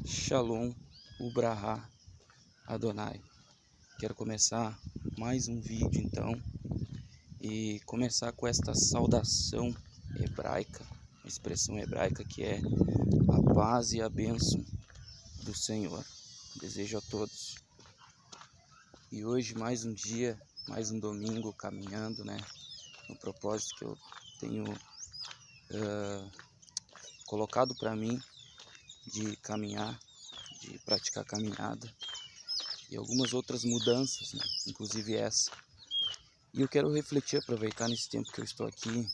Shalom, Ubrahá, Adonai. Quero começar mais um vídeo então e começar com esta saudação hebraica, a expressão hebraica que é a paz e a bênção do Senhor. Desejo a todos. E hoje mais um dia, mais um domingo caminhando, no propósito que eu tenho colocado para mim de caminhar, de praticar caminhada e algumas outras mudanças, inclusive essa. E eu quero refletir, aproveitar nesse tempo que eu estou aqui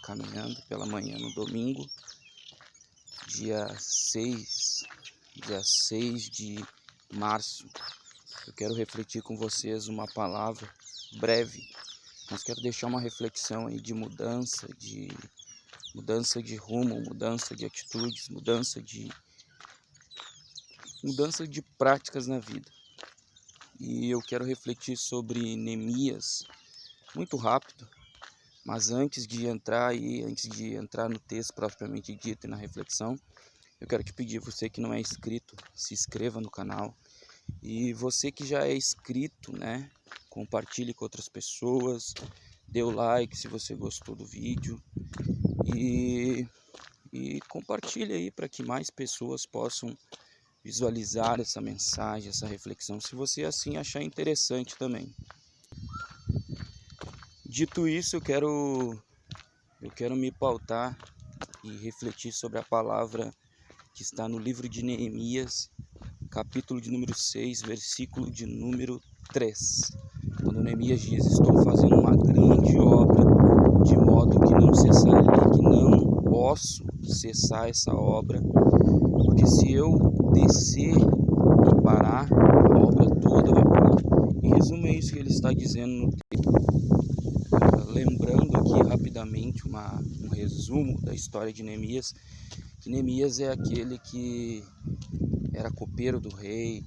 caminhando pela manhã no domingo, dia 6 de março. Eu quero refletir com vocês uma palavra breve, mas quero deixar uma reflexão aí de mudança de rumo, mudança de atitudes, mudança de práticas na vida. E eu quero refletir sobre Neemias, muito rápido, mas antes de entrar no texto propriamente dito e na reflexão, eu quero te pedir, você que não é inscrito, se inscreva no canal. E você que já é inscrito, compartilhe com outras pessoas, dê o like se você gostou do vídeo e compartilhe aí para que mais pessoas possam visualizar essa mensagem, essa reflexão, se você assim achar interessante também. Dito isso, eu quero me pautar e refletir sobre a palavra que está no livro de Neemias, capítulo de número 6, versículo de número 3. Quando Neemias diz: estou fazendo uma grande obra, de modo que não posso cessar essa obra, porque se eu descer e parar, a obra toda vai parar. Em resumo, é isso que ele está dizendo no texto. Lembrando aqui rapidamente um resumo da história de Neemias. Que Neemias é aquele que era copeiro do rei,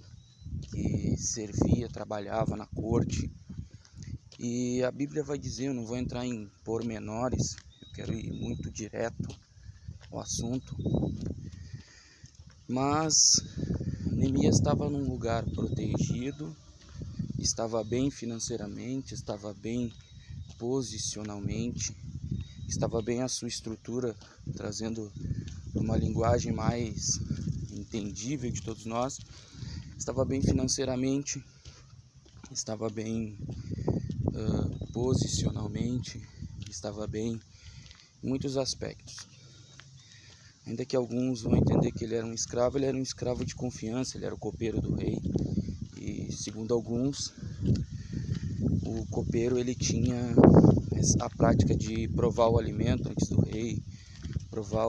que servia, trabalhava na corte. E a Bíblia vai dizer, eu não vou entrar em pormenores, eu quero ir muito direto ao assunto. Mas Neemias estava num lugar protegido, estava bem financeiramente, estava bem posicionalmente, estava bem a sua estrutura, trazendo uma linguagem mais entendível de todos nós. Estava bem financeiramente, estava bem posicionalmente, estava bem em muitos aspectos. Ainda que alguns vão entender que ele era um escravo de confiança, ele era o copeiro do rei. E segundo alguns, o copeiro ele tinha a prática de provar o alimento antes do rei, provar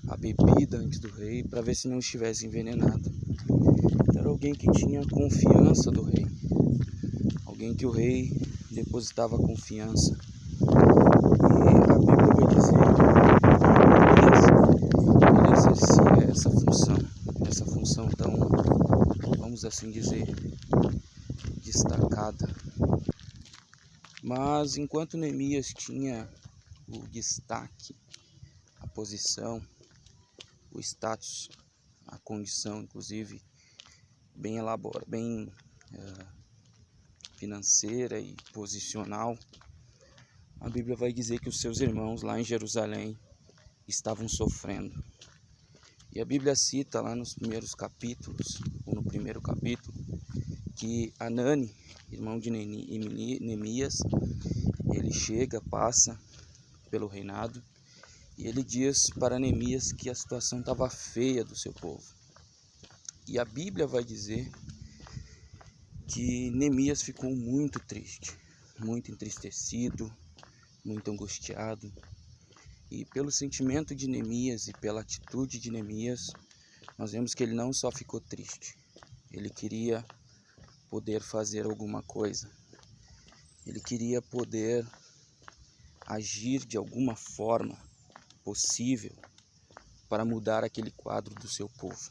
a bebida antes do rei, para ver se não estivesse envenenado. Então, era alguém que tinha confiança do rei, alguém que o rei depositava confiança. E a Bíblia vai dizer que ele exercia essa função tão, vamos assim dizer, destacada. Mas enquanto Neemias tinha o destaque, a posição, o status, a condição, inclusive, bem elaborada, bem financeira e posicional, a Bíblia vai dizer que os seus irmãos lá em Jerusalém estavam sofrendo. E a Bíblia cita lá nos primeiros capítulos, ou no primeiro capítulo, que Hanani, irmão de Neemias, ele chega, passa pelo reinado, e ele diz para Neemias que a situação estava feia do seu povo. E a Bíblia vai dizer que Neemias ficou muito triste, muito entristecido, muito angustiado. E pelo sentimento de Neemias e pela atitude de Neemias, nós vemos que ele não só ficou triste, ele queria poder fazer alguma coisa. Ele queria poder agir de alguma forma possível para mudar aquele quadro do seu povo.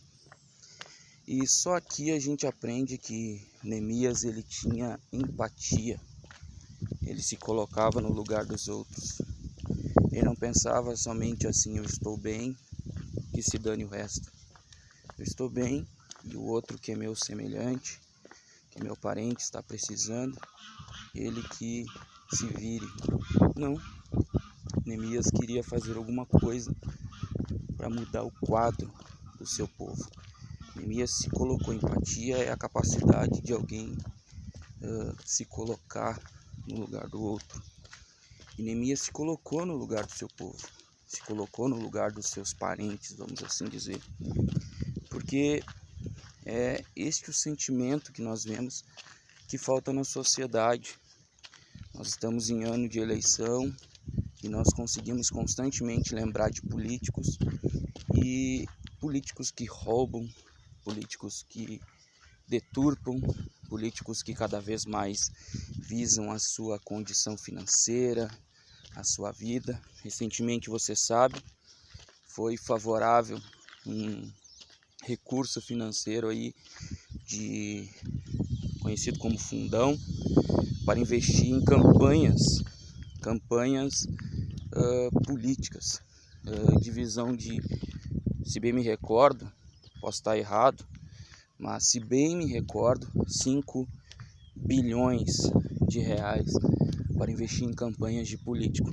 E só aqui a gente aprende que Neemias ele tinha empatia. Ele se colocava no lugar dos outros. Ele não pensava somente assim, eu estou bem, que se dane o resto. eu estou bem, e o outro que é meu semelhante, que é meu parente, está precisando, ele que se vire. Não, Neemias queria fazer alguma coisa para mudar o quadro do seu povo. Neemias se colocou. Empatia é a capacidade de alguém se colocar no lugar do outro. E Neemias se colocou no lugar do seu povo, se colocou no lugar dos seus parentes, vamos assim dizer. Porque é este o sentimento que nós vemos que falta na sociedade. Nós estamos em ano de eleição e nós conseguimos constantemente lembrar de políticos, e políticos que roubam, políticos que deturpam, políticos que cada vez mais visam a sua condição financeira, a sua vida. Recentemente, você sabe, foi favorável um recurso financeiro aí conhecido como fundão, para investir em campanhas políticas, divisão de, se bem me recordo, posso estar errado, mas se bem me recordo, 5 bilhões de reais para investir em campanhas de político.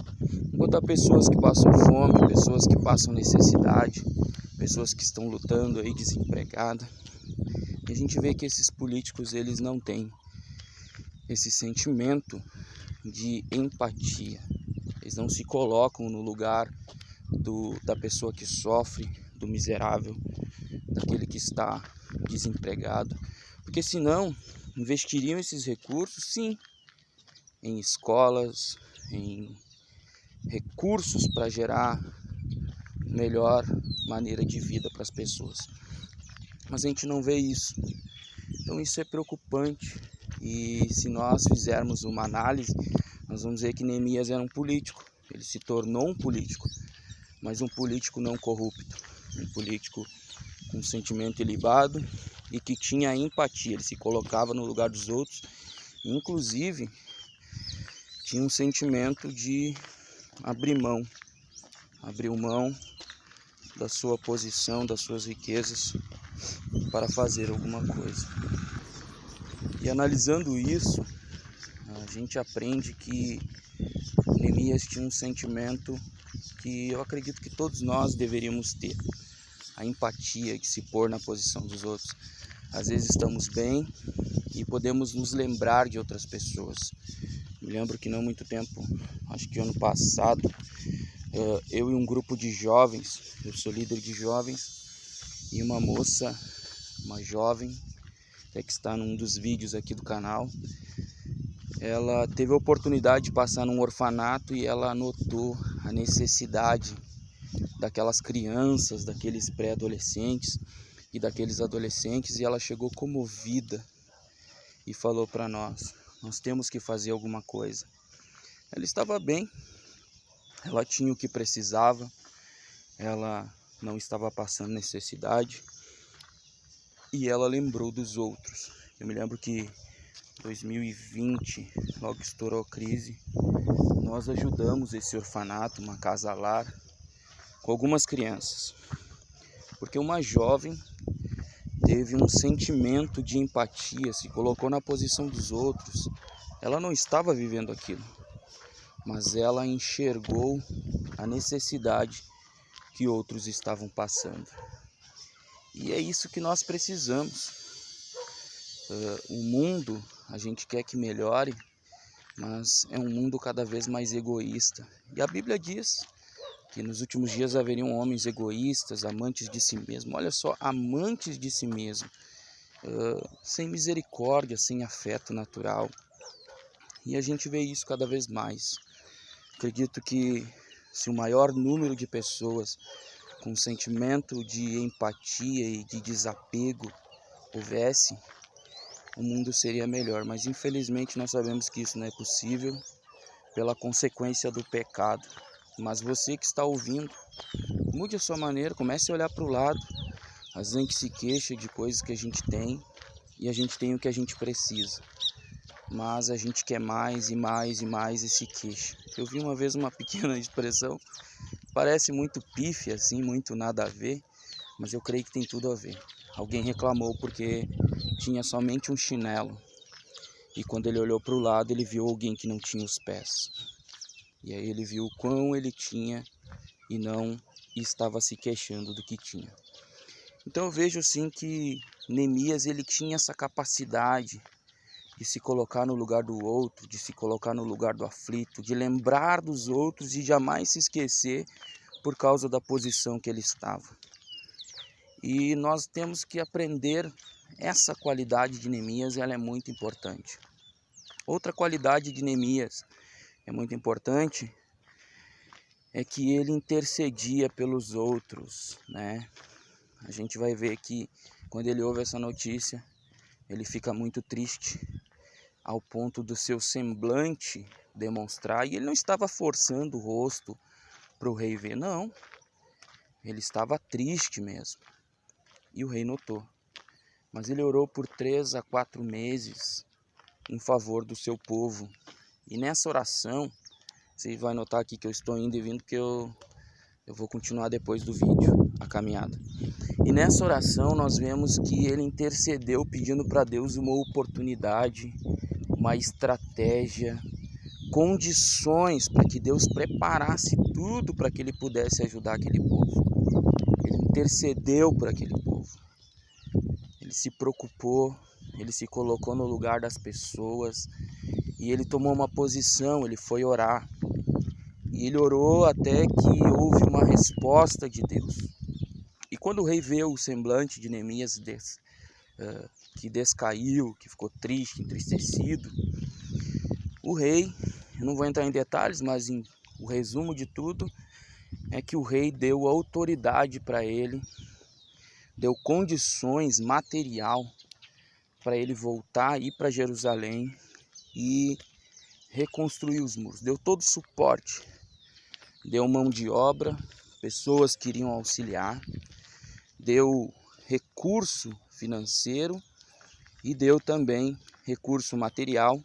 Enquanto há pessoas que passam fome, pessoas que passam necessidade, pessoas que estão lutando aí desempregadas, e a gente vê que esses políticos, eles não têm esse sentimento de empatia. Eles não se colocam no lugar da pessoa que sofre, do miserável, daquele que está desempregado. Porque senão, investiriam esses recursos, sim, em escolas, em recursos para gerar melhor maneira de vida para as pessoas. Mas a gente não vê isso. Então isso é preocupante. E se nós fizermos uma análise, nós vamos ver que Neemias era um político. Ele se tornou um político, mas um político não corrupto, um político com sentimento ilibado e que tinha empatia. Ele se colocava no lugar dos outros, inclusive tinha um sentimento de abriu mão da sua posição, das suas riquezas para fazer alguma coisa. E analisando isso, a gente aprende que Neemias tinha um sentimento que eu acredito que todos nós deveríamos ter: a empatia, de se pôr na posição dos outros. Às vezes estamos bem e podemos nos lembrar de outras pessoas. Me lembro que não há muito tempo, acho que ano passado, eu e um grupo de jovens, eu sou líder de jovens, e uma moça, uma jovem, que está num dos vídeos aqui do canal, ela teve a oportunidade de passar num orfanato e ela notou a necessidade daquelas crianças, daqueles pré-adolescentes e daqueles adolescentes, e ela chegou comovida e falou para nós temos que fazer alguma coisa. Ela estava bem, ela tinha o que precisava, ela não estava passando necessidade e ela lembrou dos outros. Eu me lembro que em 2020, logo que estourou a crise, nós ajudamos esse orfanato, uma casa-lar, com algumas crianças, porque uma jovem teve um sentimento de empatia, se colocou na posição dos outros. Ela não estava vivendo aquilo, mas ela enxergou a necessidade que outros estavam passando. E é isso que nós precisamos. O mundo, a gente quer que melhore, mas é um mundo cada vez mais egoísta. E a Bíblia diz que nos últimos dias haveriam homens egoístas, amantes de si mesmo. Olha só, amantes de si mesmo, sem misericórdia, sem afeto natural. E a gente vê isso cada vez mais. Acredito que se o maior número de pessoas com sentimento de empatia e de desapego houvesse, o mundo seria melhor. Mas infelizmente nós sabemos que isso não é possível pela consequência do pecado. Mas você que está ouvindo, mude a sua maneira, comece a olhar para o lado. Às vezes a gente se queixa de coisas que a gente tem e a gente tem o que a gente precisa, mas a gente quer mais e mais e mais e se queixa. Eu vi uma vez uma pequena expressão, parece muito pífia assim, muito nada a ver, mas eu creio que tem tudo a ver. Alguém reclamou porque tinha somente um chinelo, e quando ele olhou para o lado, ele viu alguém que não tinha os pés. E aí ele viu o quão ele tinha e não estava se queixando do que tinha. Então eu vejo sim que Neemias, ele tinha essa capacidade de se colocar no lugar do outro, de se colocar no lugar do aflito, de lembrar dos outros e jamais se esquecer por causa da posição que ele estava. E nós temos que aprender essa qualidade de Neemias, ela é muito importante. Outra qualidade de Neemias é muito importante, é que ele intercedia pelos outros, né? A gente vai ver que quando ele ouve essa notícia, ele fica muito triste, ao ponto do seu semblante demonstrar, e ele não estava forçando o rosto para o rei ver, não, ele estava triste mesmo, e o rei notou, mas ele orou por 3 a 4 meses em favor do seu povo, e nessa oração, você vai notar aqui que eu estou indo e vindo, que eu vou continuar depois do vídeo, a caminhada. E nessa oração nós vemos que ele intercedeu pedindo para Deus uma oportunidade, uma estratégia, condições para que Deus preparasse tudo para que ele pudesse ajudar aquele povo. Ele intercedeu por aquele povo. Ele se preocupou, ele se colocou no lugar das pessoas e ele tomou uma posição, ele foi orar. E ele orou até que houve uma resposta de Deus. E quando o rei vê o semblante de Neemias que descaiu, que ficou triste, entristecido, o rei, eu não vou entrar em detalhes, mas o resumo de tudo é que o rei deu autoridade para ele, deu condições material para ele voltar, ir para Jerusalém e reconstruir os muros. Deu todo o suporte, deu mão de obra, pessoas que iriam auxiliar, deu recurso financeiro e deu também recurso material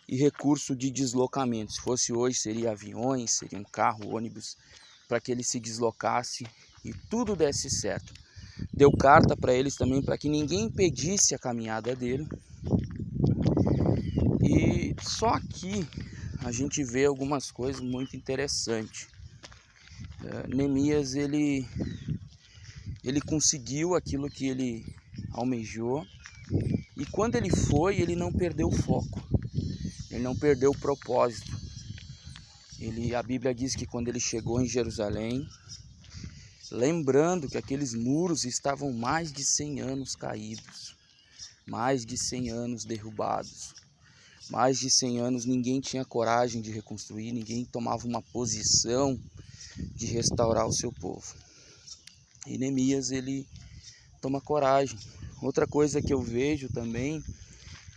e recurso de deslocamento. Se fosse hoje, seria aviões, seria um carro, ônibus, para que ele se deslocasse e tudo desse certo. Deu carta para eles também, para que ninguém impedisse a caminhada dele. E só aqui a gente vê algumas coisas muito interessantes. Neemias, ele conseguiu aquilo que ele almejou, e quando ele foi, ele não perdeu o foco, ele não perdeu o propósito. A Bíblia diz que quando ele chegou em Jerusalém, lembrando que aqueles muros estavam mais de 100 anos caídos, mais de 100 anos derrubados, mais de 100 anos ninguém tinha coragem de reconstruir, ninguém tomava uma posição de restaurar o seu povo. E Neemias, ele toma coragem. Outra coisa que eu vejo também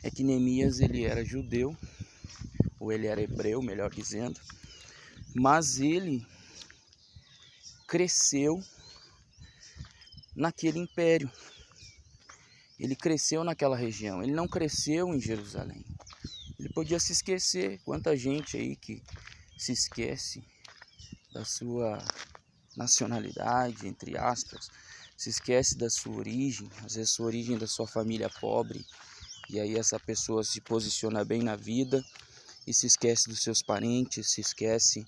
é que Neemias, ele era judeu, ou ele era hebreu, melhor dizendo, mas ele cresceu naquele império, ele cresceu naquela região, ele não cresceu em Jerusalém. Ele podia se esquecer, quanta gente aí que se esquece da sua nacionalidade, entre aspas, se esquece da sua origem, às vezes sua origem da sua família pobre, e aí essa pessoa se posiciona bem na vida e se esquece dos seus parentes, se esquece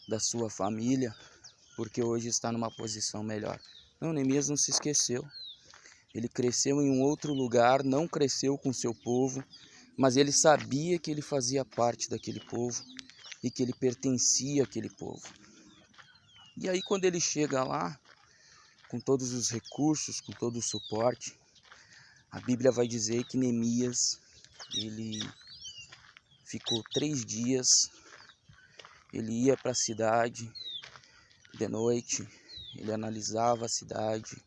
da sua família, porque hoje está numa posição melhor. Não, Neemias não se esqueceu, ele cresceu em um outro lugar, não cresceu com seu povo, mas ele sabia que ele fazia parte daquele povo e que ele pertencia àquele povo. E aí quando ele chega lá, com todos os recursos, com todo o suporte, a Bíblia vai dizer que Neemias, ele ficou 3 dias, ele ia para a cidade de noite, ele analisava a cidade,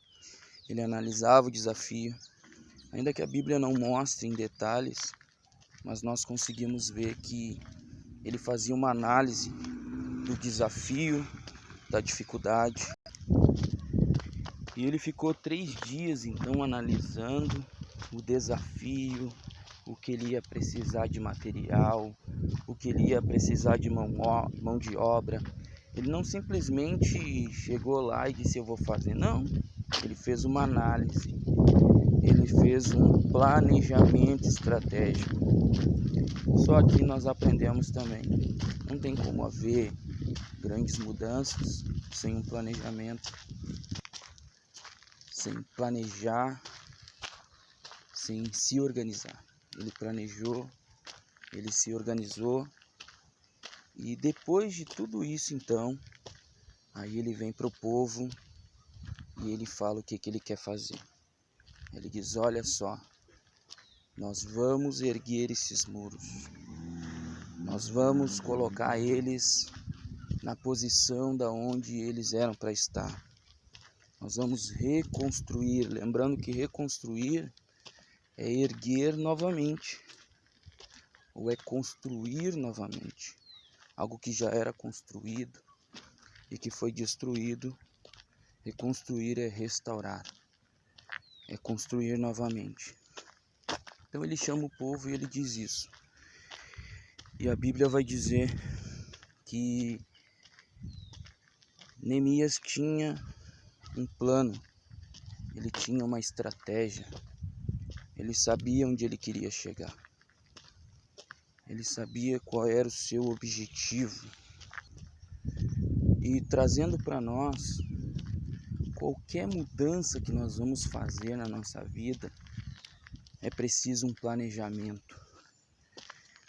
ele analisava o desafio. Ainda que a Bíblia não mostre em detalhes, mas nós conseguimos ver que ele fazia uma análise do desafio, da dificuldade. E ele ficou 3 dias então analisando o desafio, o que ele ia precisar de material, o que ele ia precisar de mão de obra. Ele não simplesmente chegou lá e disse eu vou fazer, não. ele fez uma análise, ele fez um planejamento estratégico. Só que nós aprendemos também, não tem como haver grandes mudanças sem um planejamento, sem planejar, sem se organizar. Ele planejou, ele se organizou, e depois de tudo isso, então, aí ele vem para o povo e ele fala o que ele quer fazer. Ele diz: olha só, nós vamos erguer esses muros, nós vamos colocar eles na posição da onde eles eram para estar. Nós vamos reconstruir, lembrando que reconstruir é erguer novamente, ou é construir novamente. Algo que já era construído e que foi destruído. Reconstruir é restaurar, é construir novamente. Então ele chama o povo e ele diz isso. E a Bíblia vai dizer que Neemias tinha um plano, ele tinha uma estratégia, ele sabia onde ele queria chegar, ele sabia qual era o seu objetivo. E trazendo para nós, qualquer mudança que nós vamos fazer na nossa vida, é preciso um planejamento,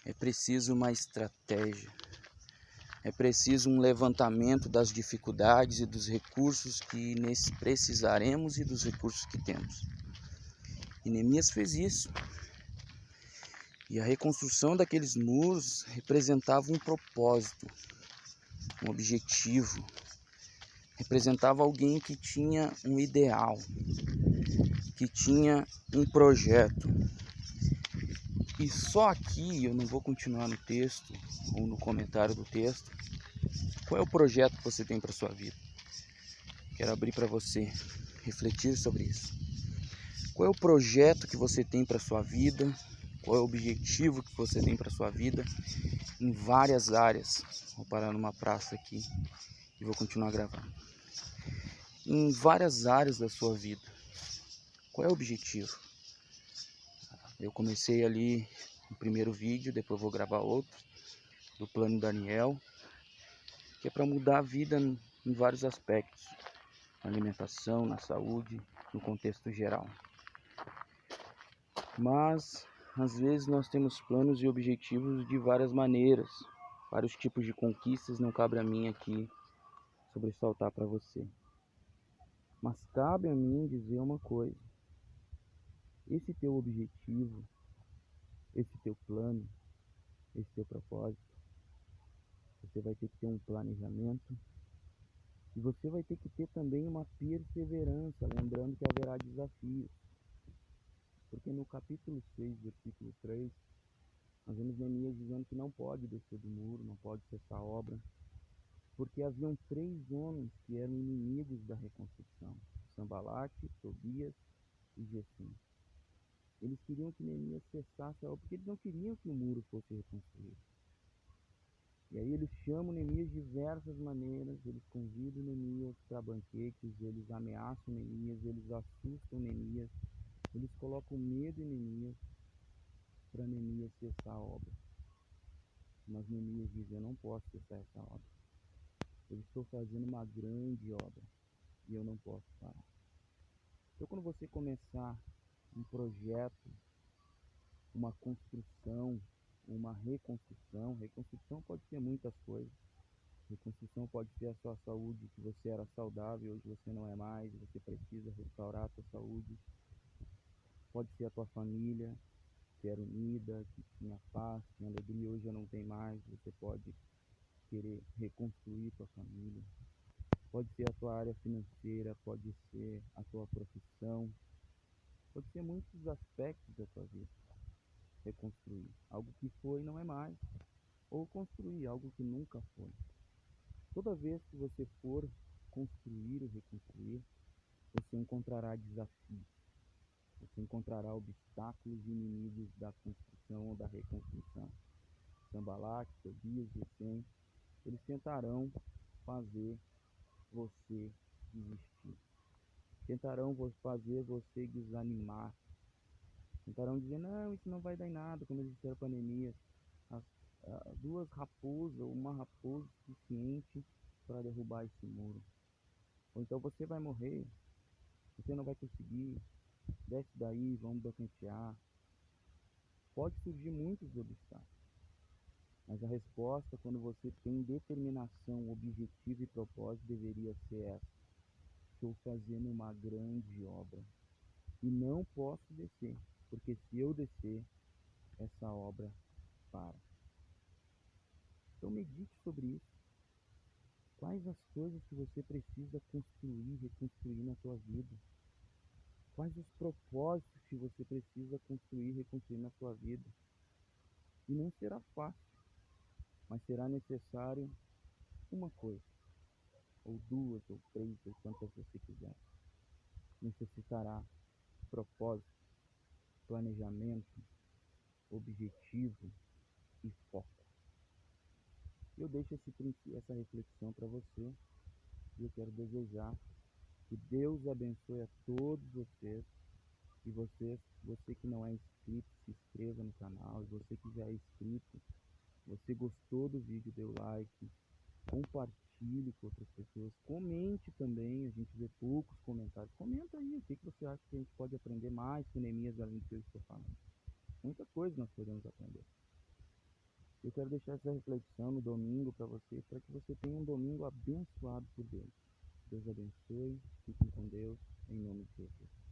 é preciso uma estratégia, é preciso um levantamento das dificuldades e dos recursos que precisaremos e dos recursos que temos. E Neemias fez isso. E a reconstrução daqueles muros representava um propósito, um objetivo. Representava alguém que tinha um ideal, que tinha um projeto. E só aqui, eu não vou continuar no texto ou no comentário do texto, qual é o projeto que você tem para sua vida? Quero abrir para você refletir sobre isso. Qual é o projeto que você tem para sua vida? Qual é o objetivo que você tem para sua vida? Em várias áreas. Vou parar numa praça aqui e vou continuar gravando. Em várias áreas da sua vida. Qual é o objetivo? Eu comecei ali no primeiro vídeo, depois vou gravar outro, do Plano Daniel, que é para mudar a vida em vários aspectos. Na alimentação, na saúde, no contexto geral. Mas, às vezes, nós temos planos e objetivos de várias maneiras, vários tipos de conquistas, não cabe a mim aqui sobressaltar para você. Mas cabe a mim dizer uma coisa: esse teu objetivo, esse teu plano, esse teu propósito, você vai ter que ter um planejamento e você vai ter que ter também uma perseverança, lembrando que haverá desafios. Porque no capítulo 6, versículo 3, nós vemos Neemias dizendo que não pode descer do muro, não pode cessar a obra, porque haviam 3 homens que eram inimigos da reconstrução: Sanbalate, Tobias e Gesem. Eles queriam que Neemias cessasse a obra, porque eles não queriam que o muro fosse reconstruído. E aí eles chamam Neemias de diversas maneiras, eles convidam Neemias para banquetes, eles ameaçam Neemias, eles assustam Neemias, eles colocam medo em Neemias, para Neemias cessar a obra. Mas Neemias diz: eu não posso cessar essa obra. Eu estou fazendo uma grande obra e eu não posso parar. Então, quando você começar um projeto, uma construção, uma reconstrução pode ser muitas coisas. Reconstrução pode ser a sua saúde, que você era saudável, hoje você não é mais, você precisa restaurar a sua saúde. Pode ser a tua família, que era unida, que tinha paz, tinha alegria, hoje já não tem mais, você pode querer reconstruir tua família. Pode ser a tua área financeira, pode ser a tua profissão, pode ser muitos aspectos da tua vida. Reconstruir algo que foi e não é mais, ou construir algo que nunca foi. Toda vez que você for construir ou reconstruir, você encontrará desafios, você encontrará obstáculos e inimigos da construção ou da reconstrução. Sanbalate, Tobias, Gesem, eles tentarão fazer você desistir. tentarão fazer você desanimar, tentarão dizer, não, isso não vai dar em nada, como eles disseram para Neemias, as, duas raposas, ou uma raposa suficiente para derrubar esse muro. Ou então você vai morrer, você não vai conseguir, desce daí, vamos bacantear. Pode surgir muitos obstáculos, mas a resposta, quando você tem determinação, objetivo e propósito, deveria ser essa: estou fazendo uma grande obra e não posso descer, porque se eu descer, essa obra para. Então medite sobre isso. Quais as coisas que você precisa construir, reconstruir na sua vida? Quais os propósitos que você precisa construir, reconstruir na sua vida? E não será fácil, mas será necessário uma coisa, ou duas, ou três, ou quantas você quiser. Necessitará propósito, planejamento, objetivo e foco. Eu deixo essa reflexão para você e eu quero desejar que Deus abençoe a todos vocês. E você que não é inscrito, se inscreva no canal. E você que já é inscrito, você gostou do vídeo, dê o like, compartilhe com outras pessoas, comente também. A gente vê poucos comentários. Comenta aí o que você acha que a gente pode aprender mais com Neemias, além do que eu estou falando. Muita coisa nós podemos aprender. Eu quero deixar essa reflexão no domingo para você, para que você tenha um domingo abençoado por Deus. Deus abençoe, fiquem com Deus, em nome de Jesus.